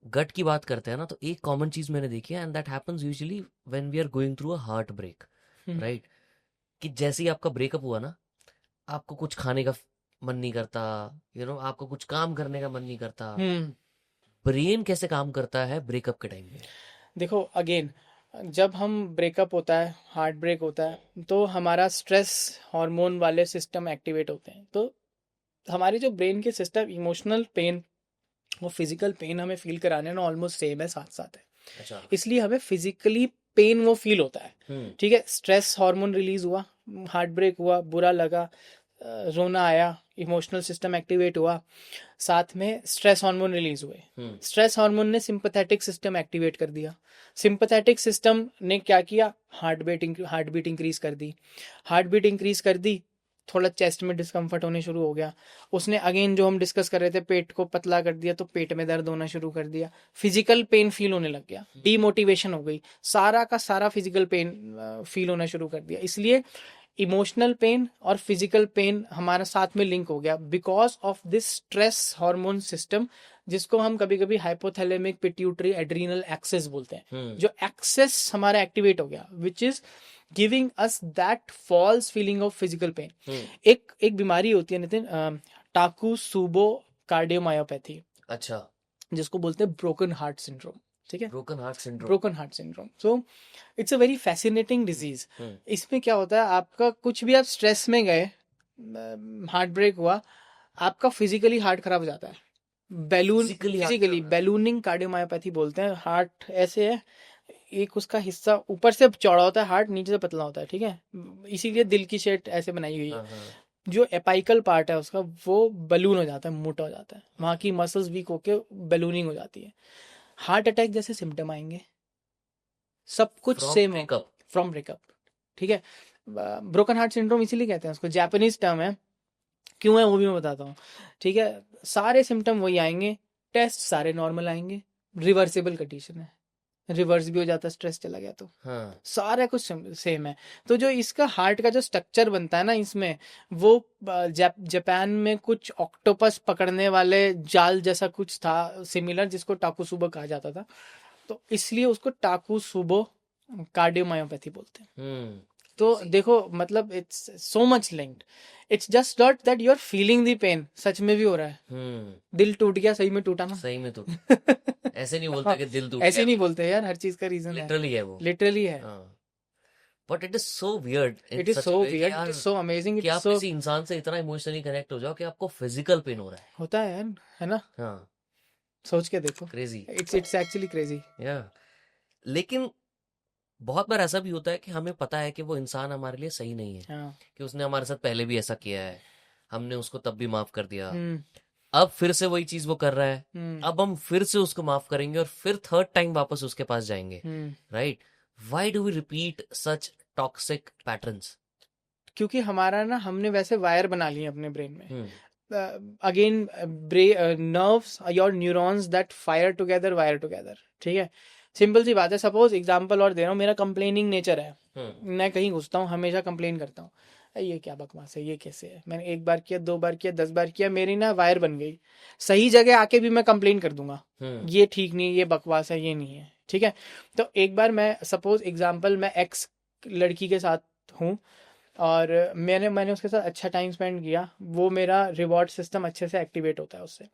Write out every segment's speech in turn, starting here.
गट की बात करते हैं ना, तो एक कॉमन चीज मैंने देखी है, and that happens usually when we are going through a heart break, hmm. Right? कि जैसे ही आपका ब्रेकअप हुआ ना, आपको कुछ खाने का मन नहीं करता, आपको कुछ काम करने का मन नहीं करता। हम्म। ब्रेन कैसे काम करता है ब्रेकअप के टाइम पे? देखो अगेन, जब हम ब्रेकअप होता है, हार्ट ब्रेक होता है, तो हमारा स्ट्रेस हार्मोन वाले सिस्टम एक्टिवेट होते हैं। तो हमारे जो ब्रेन के सिस्टम, इमोशनल पेन और फिजिकल पेन हमें फील कराने ना ऑलमोस्ट सेम है, साथ साथ है। अच्छा। इसलिए हमें फिजिकली पेन वो फील होता है। हम्म। ठीक है, स्ट्रेस हार्मोन रिलीज हुआ, हार्ट ब्रेक हुआ, बुरा लगा, रोना आया, इमोशनल सिस्टम एक्टिवेट हुआ, साथ में स्ट्रेस हार्मोन रिलीज हुए। हम्म। स्ट्रेस हार्मोन ने सिंपैथेटिक सिस्टम एक्टिवेट कर दिया। सिंपैथेटिक सिस्टम ने क्या किया, हार्ट बीट इंक्रीज कर दी। हार्ट बीट इंक्रीज कर दी, थोड़ा चेस्ट में डिस्कम्फर्ट होने शुरू हो गया। उसने अगेन जो हम डिस्कस कर रहे थे, पेट को पतला कर दिया, तो पेट में दर्द होना शुरू कर दिया, फिजिकल पेन फील होने लग गया, डीमोटिवेशन हो गई, सारा का सारा फिजिकल पेन फील होना शुरू कर दिया। इसलिए इमोशनल पेन और फिजिकल पेन हमारा साथ में लिंक हो गया because of this stress hormone system, जिसको हम कभी कभी हाइपोथैलेमिक पिट्यूटरी एड्रीनल एक्सेस बोलते हैं। हम्म। जो एक्सेस हमारा एक्टिवेट हो गया, which is giving us that false feeling of physical pain. Hmm. एक एक बीमारी होती है नितिन, टाकुसुबो कार्डियोमायोपैथी, अच्छा। जिसको बोलते हैं ब्रोकन हार्ट सिंड्रोम। ठीक है, broken heart syndrome. Broken heart syndrome. So it's a very fascinating disease. Hmm. इसमें क्या होता है, आपका कुछ भी, आप स्ट्रेस में गए, हार्ट ब्रेक हुआ, आपका फिजिकली हार्ट खराब हो जाता है। बैलून, फिजिकली हार्ट फिजिकली खराब। बैलूनिंग कार्डियोमायोपैथी बोलते हैं। हार्ट ऐसे है, एक उसका हिस्सा ऊपर से चौड़ा होता है, हार्ट नीचे से पतला होता है। ठीक है, इसीलिए दिल की शेप ऐसे बनाई हुई है। हाँ हाँ। जो एपाइकल पार्ट है उसका, वो बलून हो जाता है, मोटा हो जाता है, वहाँ की मसल्स वीक होके बैलूनिंग हो जाती है। हार्ट अटैक जैसे सिम्टम आएंगे, सब कुछ फ्रॉम सेम हो, ब्रेकअप। From breakup. ठीक है, ब्रोकन हार्ट सिंड्रोम इसीलिए कहते हैं उसको, जापानीज टर्म है, क्यों है वो भी मैं बताता हूँ। ठीक है, सारे सिम्टम वही आएंगे, टेस्ट सारे नॉर्मल आएंगे, रिवर्सिबल कंडीशन है, रिवर्स भी हो जाता है स्ट्रेस चला गया तो, हाँ। सारा कुछ सेम है। तो जो इसका हार्ट का जो स्ट्रक्चर बनता है ना इसमें, वो जापान में कुछ ऑक्टोपस पकड़ने वाले जाल जैसा कुछ था सिमिलर, जिसको टाकुसुबो कहा जाता था। तो इसलिए उसको टाकुसुबो कार्डियोमायोपैथी बोलते हैं। हम्म। तो See, देखो मतलब it's so much linked. It's just not that you are feeling the pain, सच में भी हो रहा है। हम्म। दिल टूट गया, सही में टूटा ना। सही में तो ऐसे नहीं बोलते हाँ, कि दिल टूट ऐसे गया, नहीं बोलते यार, हर चीज का रीजन है। लिटरली है वो। लिटरली है। हाँ। But it is so weird in it is such so a way कि वियर्ड, इट यार, इज सो अमेजिंग, कि इट्स आप सो, किसी इंसान से इतना इमोशनली कनेक्ट हो जाओ कि आपको फिजिकल पेन हो रहा है। होता है यार, है ना। हाँ। सोच के देखो, क्रेजी। It's actually crazy. या लेकिन बहुत बार ऐसा भी होता है कि हमें पता है कि वो इंसान हमारे लिए सही नहीं है, हाँ। कि उसने हमारे साथ पहले भी ऐसा किया है, हमने उसको तब भी माफ कर दिया, हम्म। अब फिर से वही चीज वो कर रहा है, हम्म। अब हम फिर से उसको माफ करेंगे और फिर थर्ड टाइम वापस उसके पास जाएंगे, hmm. Right? Why do we repeat such toxic patterns? क्योंकि हमारा ना, हमने वैसे वायर बना लिए अपने ब्रेन में। Hmm. Again, nerves, your neurons that fire together wire together. ठीक है, सिंपल सी बात है। सपोज एग्जांपल और दे रहा हूँ, मेरा कंप्लेनिंग नेचर है, हम्म। मैं कहीं घुसता हूँ हमेशा कंप्लेन करता हूँ, ये क्या बकवास है, ये कैसे है, मैंने एक बार किया, दो बार किया, 10 बार किया, मेरी ना वायर बन गई। सही जगह आके भी मैं कंप्लेन कर दूंगा, हम्म। ये ठीक नहीं है, ये बकवास है, ये नहीं है। ठीक है, तो एक बार मैं, सपोज एग्जांपल, मैं एक्स लड़की के साथ हूँ, और मैंने उसके साथ अच्छा टाइम स्पेंड किया, वो मेरा रिवॉर्ड सिस्टम अच्छे से एक्टिवेट होता है उससे।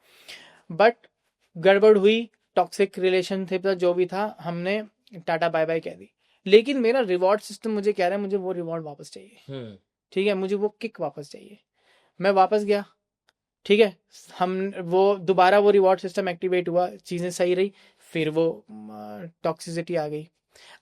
बट गड़बड़ हुई, टॉक्सिक रिलेशनशिप था, जो भी था, हमने टाटा बाय बाय कह दी। लेकिन मेरा रिवॉर्ड सिस्टम मुझे कह रहा है मुझे वो रिवॉर्ड वापस चाहिए। हम्म। ठीक है, मुझे वो किक वापस चाहिए। मैं वापस गया, ठीक है, हम, वो दोबारा वो रिवॉर्ड सिस्टम एक्टिवेट हुआ, चीज़ें सही रही, फिर वो टॉक्सिसिटी आ गई।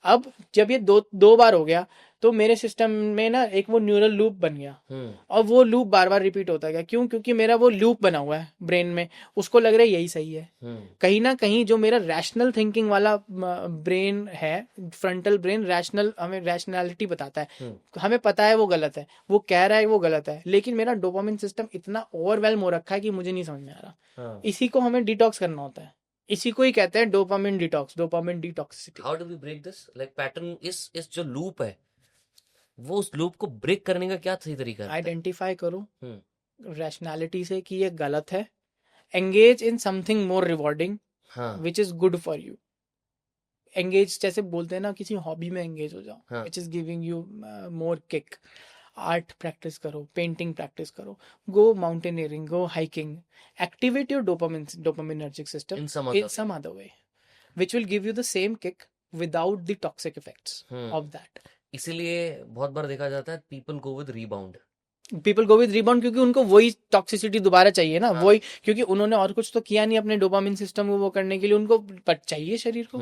अब जब ये दो दो बार हो गया, तो मेरे सिस्टम में ना एक वो न्यूरल लूप बन गया, हम्म। और वो लूप बार बार रिपीट होता गया। क्यों? क्योंकि मेरा वो लूप बना हुआ है ब्रेन में, उसको लग रहा है यही सही है। हम्म। कहीं ना कहीं जो मेरा रैशनल थिंकिंग वाला ब्रेन है, फ्रंटल ब्रेन, रैशनल, हमें रैशनैलिटी बताता है, हम्म। हमें पता है वो गलत है, वो कह रहा है वो गलत है, लेकिन मेरा डोपामिन सिस्टम इतना ओवरवेलम हो रखा है कि मुझे नहीं समझ में आ रहा। हाँ। इसी को हमें डिटॉक्स करना होता है, इसी को ही कहते हैं dopamine detox, dopamine detoxicity. How do we break this like pattern? इस जो लूप है, वो उस लूप को ब्रेक करने का क्या सही तरीका रहता है? आइडेंटिफाई करो हम्म। रैशनैलिटी से कि ये गलत है, engage in something more rewarding, हाँ which is good for you. Engage, जैसे बोलते हैं ना, किसी हॉबी में एंगेज हो जाओ, हाँ which is giving you more kick. Art practice करो, पेंटिंग प्रैक्टिस करो, go mountaineering, go hiking, activate your dopaminergic system in some in other some other way, which will give you the same kick without the toxic effects way of that. इसीलिए बहुत बार देखा जाता है people go with rebound people go with rebound, क्योंकि उनको वही toxicity दोबारा चाहिए ना, हाँ वही, क्योंकि उन्होंने और कुछ तो किया नहीं अपने डोपामिन सिस्टम को वो करने के लिए, उनको पर चाहिए शरीर को,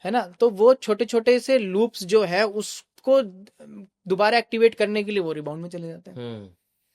है ना. तो वो छोटे छोटे से लूप्स जो है उसको दोबारा एक्टिवेट करने के लिए वो रिबाउंड में चले जाते हैं.